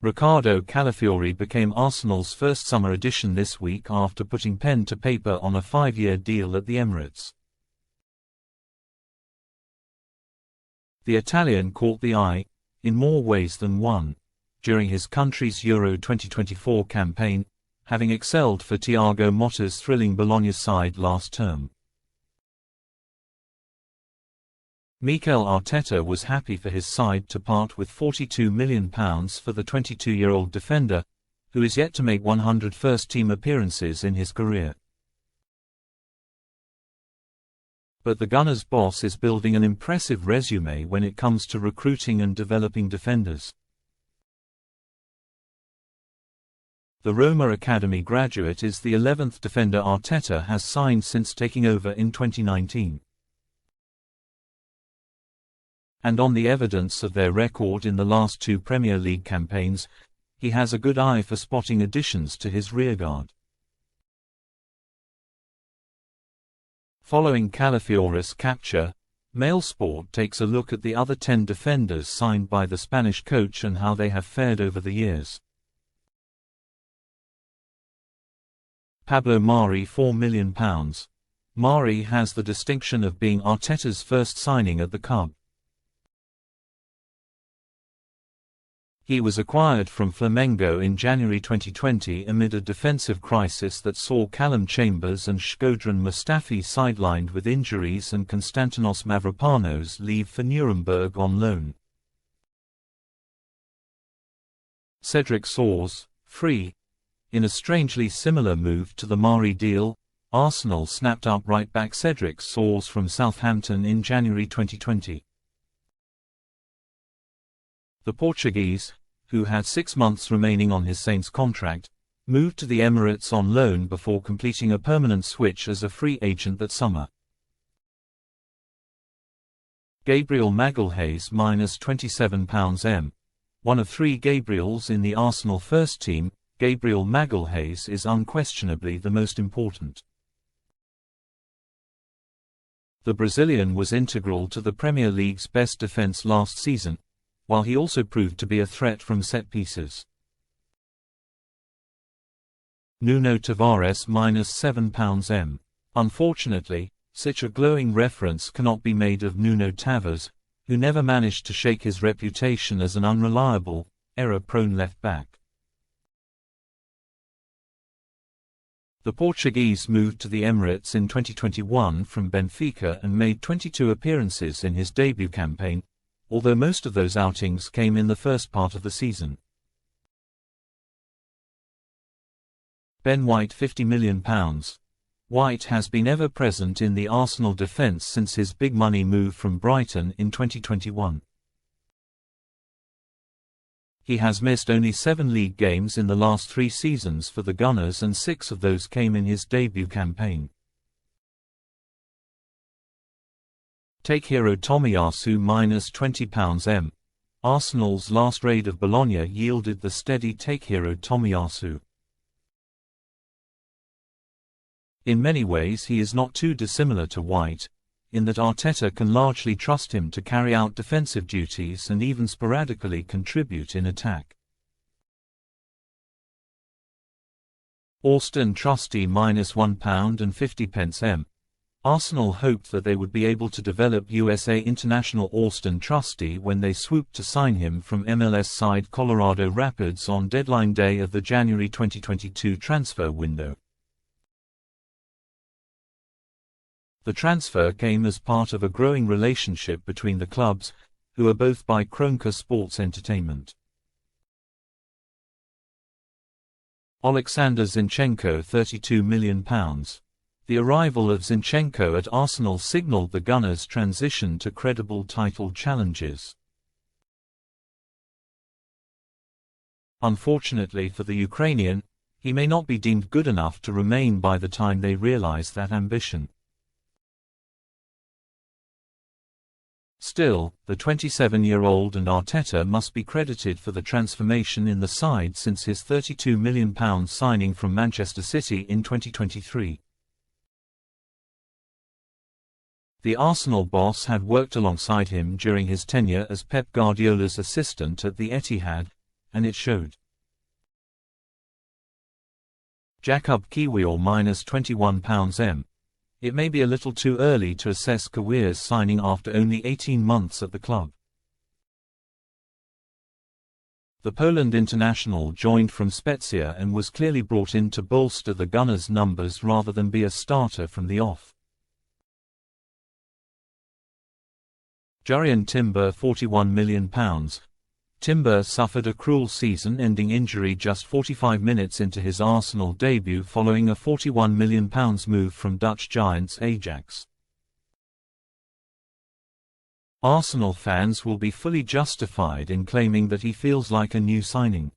Riccardo Calafiori became Arsenal's first summer addition this week after putting pen to paper on a 5-year deal at the Emirates. The Italian caught the eye, in more ways than one, during his country's Euro 2024 campaign, having excelled for Thiago Motta's thrilling Bologna side last term. Mikel Arteta was happy for his side to part with £42 million for the 22-year-old defender, who is yet to make 100 first-team appearances in his career. But the Gunners' boss is building an impressive resume when it comes to recruiting and developing defenders. The Roma Academy graduate is the 11th defender Arteta has signed since taking over in 2019. And on the evidence of their record in the last 2 Premier League campaigns, he has a good eye for spotting additions to his rearguard. Following Calafiori's capture, Mailsport takes a look at the other 10 defenders signed by the Spanish coach and how they have fared over the years. Pablo Mari, £4 million. Mari has the distinction of being Arteta's first signing at the club. He was acquired from Flamengo in January 2020 amid a defensive crisis that saw Callum Chambers and Shkodran Mustafi sidelined with injuries and Konstantinos Mavropanos leave for Nuremberg on loan. Cedric Soares, free. In a strangely similar move to the Mari deal, Arsenal snapped up right-back Cedric Soares from Southampton in January 2020. The Portuguese, who had 6 months remaining on his Saints contract, moved to the Emirates on loan before completing a permanent switch as a free agent that summer. Gabriel Magalhaes -£27 One of 3 Gabriels in the Arsenal first team, Gabriel Magalhaes is unquestionably the most important. The Brazilian was integral to the Premier League's best defence last season, while he also proved to be a threat from set pieces. Nuno Tavares -£7. Unfortunately, such a glowing reference cannot be made of Nuno Tavares, who never managed to shake his reputation as an unreliable, error-prone left-back. The Portuguese moved to the Emirates in 2021 from Benfica and made 22 appearances in his debut campaign, although most of those outings came in the first part of the season. Ben White £50 million. White has been ever-present in the Arsenal defence since his big-money move from Brighton in 2021. He has missed only 7 league games in the last 3 seasons for the Gunners, and 6 of those came in his debut campaign. Takehiro Tomiyasu -£20. Arsenal's last raid of Bologna yielded the steady Takehiro Tomiyasu. In many ways he is not too dissimilar to White, in that Arteta can largely trust him to carry out defensive duties and even sporadically contribute in attack. Austin Trusty -£1.50. Arsenal hoped that they would be able to develop USA international Austin Trusty when they swooped to sign him from MLS side Colorado Rapids on deadline day of the January 2022 transfer window. The transfer came as part of a growing relationship between the clubs, who are both by Kroenke Sports Entertainment. Oleksandr Zinchenko £32 million. The arrival of Zinchenko at Arsenal signalled the Gunners' transition to credible title challenges. Unfortunately for the Ukrainian, he may not be deemed good enough to remain by the time they realise that ambition. Still, the 27-year-old and Arteta must be credited for the transformation in the side since his £32 million signing from Manchester City in 2023. The Arsenal boss had worked alongside him during his tenure as Pep Guardiola's assistant at the Etihad, and it showed. Jakub Kiwior -£21 M. It may be a little too early to assess Kiwior's signing after only 18 months at the club. The Poland international joined from Spezia and was clearly brought in to bolster the Gunners' numbers rather than be a starter from the off. Jurriën Timber £41 million. Timber suffered a cruel season-ending injury just 45 minutes into his Arsenal debut following a £41 million move from Dutch giants Ajax. Arsenal fans will be fully justified in claiming that he feels like a new signing.